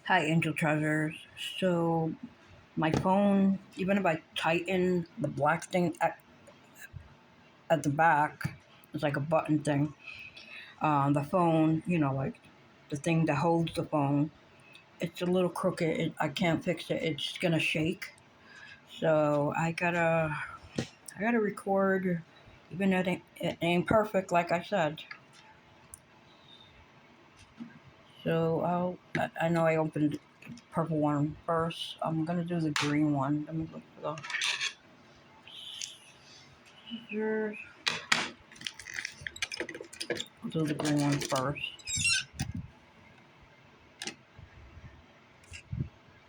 Hi, Angel Treasures. So, my phone, even if I tighten the black thing at the back, it's like a button thing. The phone, like the thing that holds the phone, it's a little crooked. I can't fix it. It's gonna shake. So I gotta record, even though it ain't perfect, like I said. So I know I opened the purple one first. I'm gonna do the green one. Let me look for the scissors. I'll do the green one first.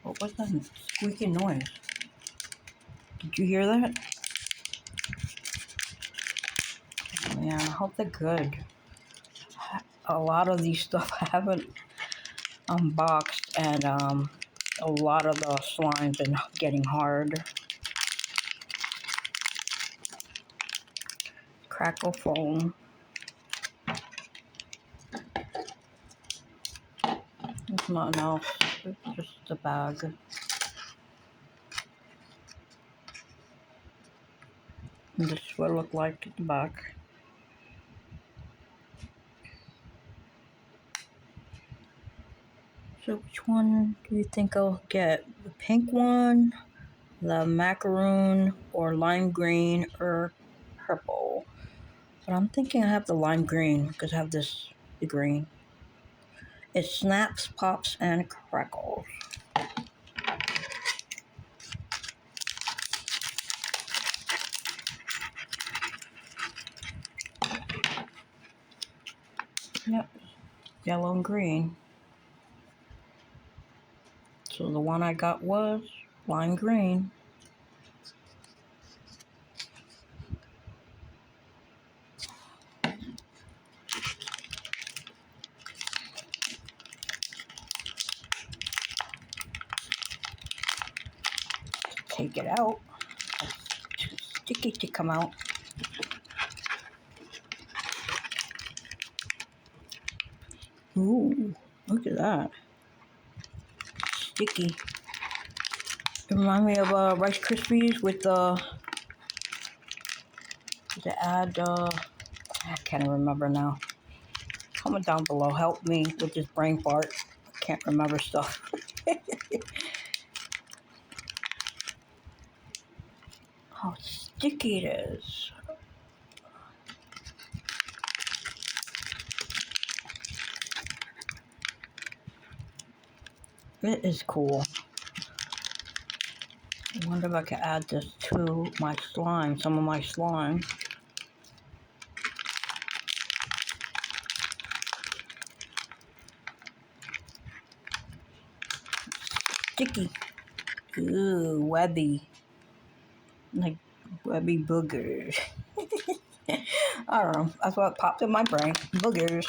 What was that squeaky noise? Did you hear that? Yeah, I hope they're good. A lot of these stuff I haven't unboxed, and a lot of the slimes are getting hard. Crackle foam. There's nothing else. It's just the bag. And this is what it looked like at the back. So which one do you think I'll get? The pink one, the macaroon, or lime green, or purple? But I'm thinking I have the lime green because I have the green. It snaps, pops, and crackles. Yep, yellow and green. So the one I got was lime green. Take it out. It's too sticky to come out. Ooh, look at that. Sticky. It reminds me of Rice Krispies with the ad. I can't remember now. Comment down below. Help me with this brain fart. I can't remember stuff. How sticky it is. It is cool. I wonder if I could add this to my slime, some of my slime. Sticky. Ooh, webby. Like webby boogers. I don't know. That's what popped in my brain. Boogers.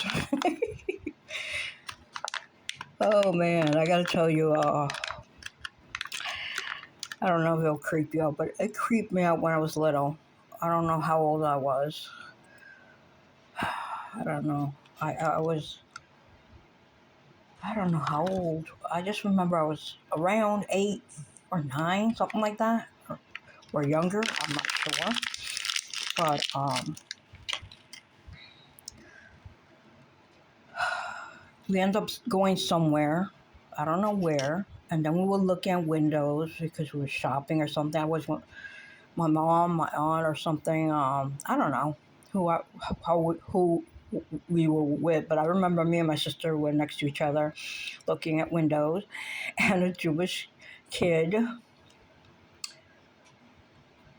Oh man, I gotta tell you, I don't know if it'll creep you out, but it creeped me out when I was little. I don't know how old I was. I don't know. I don't know how old. I just remember I was around 8 or 9, something like that, or younger. I'm not sure, but we end up going somewhere. I don't know where, and then we were looking at windows because we were shopping or something. I was with my mom, my aunt, or something. I don't know who we were with, but I remember me and my sister were next to each other, looking at windows, and a Jewish kid.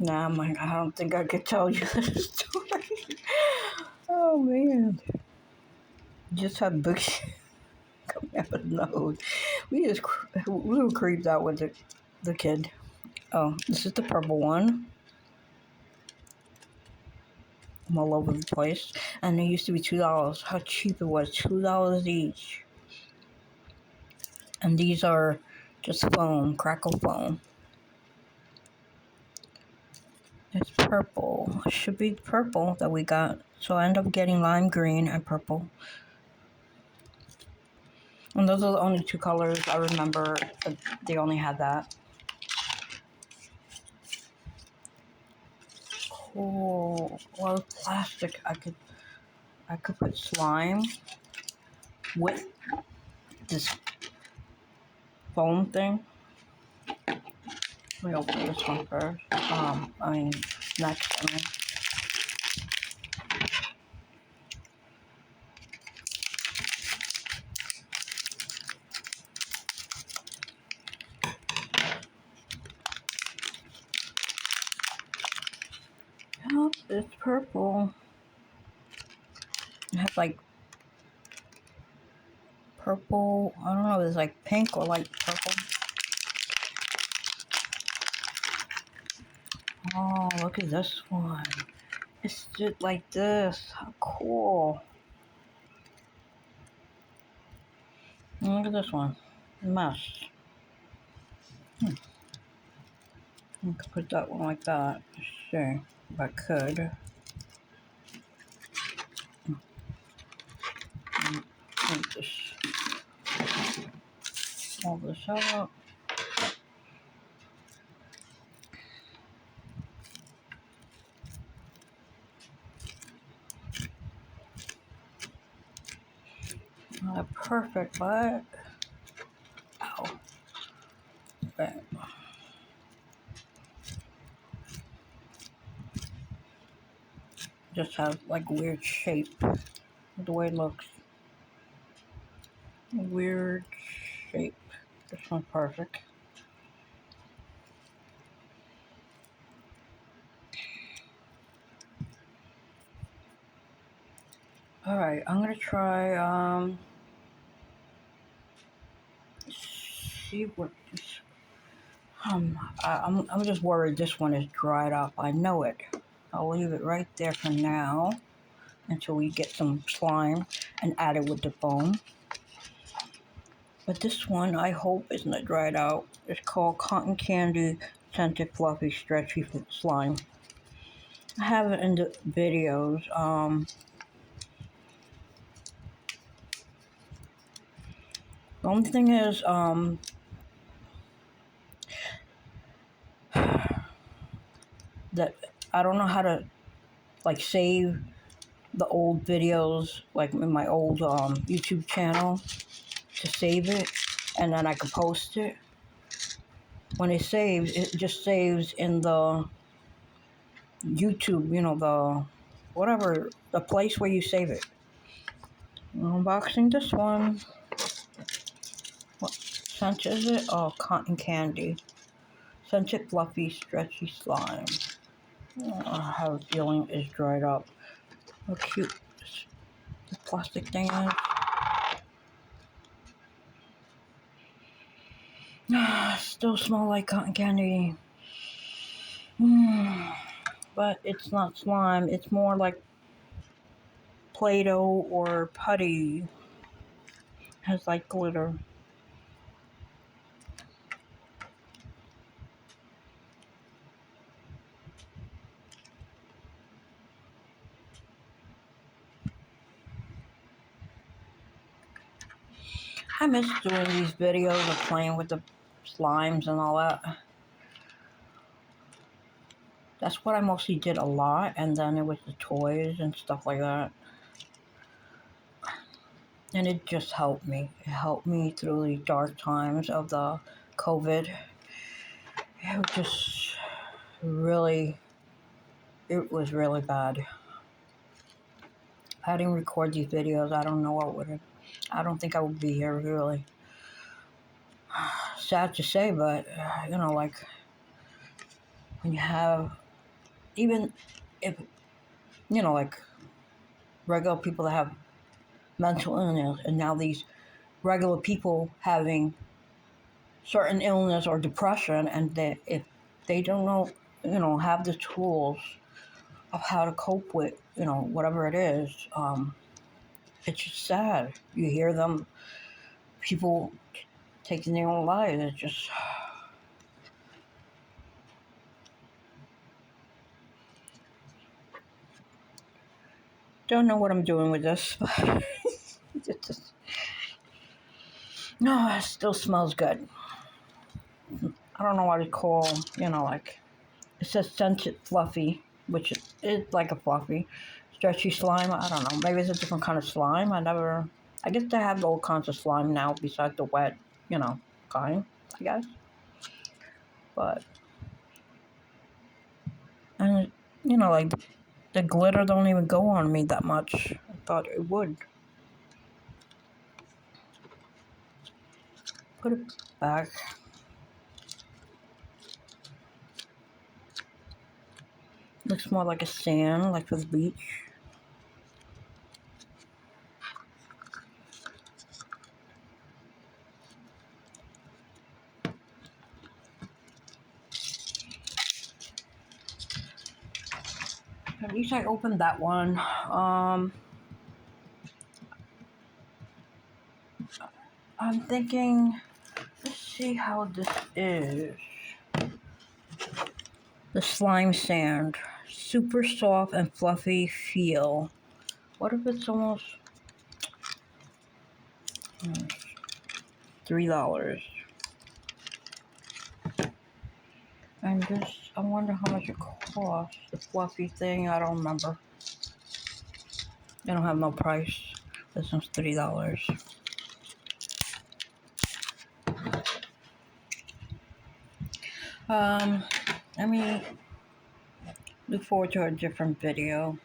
Nah, I don't think I could tell you this story. Oh man, just had books coming out of the nose. We were creeped out with the kid. Oh, this is the purple one. I'm all over the place. And it used to be $2. How cheap it was. $2 each. And these are just foam, crackle foam. It's purple. It should be purple that we got. So I end up getting lime green and purple. And those are the only two colors I remember that they only had that. Cool. Well, plastic. I could put slime with this foam thing. Let me open this one first. Next. Oh, it's purple. It has like purple. I don't know. It's like pink or like purple. Oh, look at this one. It's just like this. How cool. And look at this one. Mesh. I could put that one like that. Sure, if I could. Take this, all this out. Perfect, but ow. Bam. Just has like weird shape. The way it looks. Weird shape. This one's perfect. Alright, I'm gonna try see what this I'm just worried this one is dried up. I know it. I'll leave it right there for now until we get some slime and add it with the foam. But this one, I hope, is not dried out. It's called Cotton Candy Scented Fluffy Stretchy Slime. I have it in the videos. The only thing is, that I don't know how to, like, save the old videos, like, in my old, YouTube channel, to save it, and then I can post it. When it saves, it just saves in the YouTube, whatever, the place where you save it. Unboxing this one. What scent is it? Oh, cotton candy. Scented fluffy stretchy slime. I have a feeling it's dried up. How cute the plastic thing is. Still smell like cotton candy. But it's not slime. It's more like Play-Doh or putty. Has like glitter. I miss doing these videos of playing with the slimes and all that. That's what I mostly did a lot, and then it was the toys and stuff like that. And it just helped me. It helped me through the dark times of the COVID. It was just really, it was really bad. If I didn't record these videos, I don't know what would have, I don't think I would be here, really. Sad to say, but, like, when you have, even if, like, regular people that have mental illness, and now these regular people having certain illness or depression, and that if they don't know, have the tools of how to cope with, whatever it is, it's just sad. You hear them, people taking their own lives. It's just, don't know what I'm doing with this. No, it still smells good. I don't know what to call, like, it says scented fluffy, which is like a fluffy. Stretchy slime, I don't know. Maybe it's a different kind of slime. I guess they have all kinds of slime now besides the wet, kind, I guess. But, and, like, the glitter don't even go on me that much. I thought it would. Put it back. Looks more like a sand, like for the beach. At least I opened that one. I'm thinking, let's see how this is. The slime sand. Super soft and fluffy feel. What if it's almost $3? And this, I wonder how much it costs. The fluffy thing, I don't remember. They don't have no price. This one's $3. Let me look forward to a different video.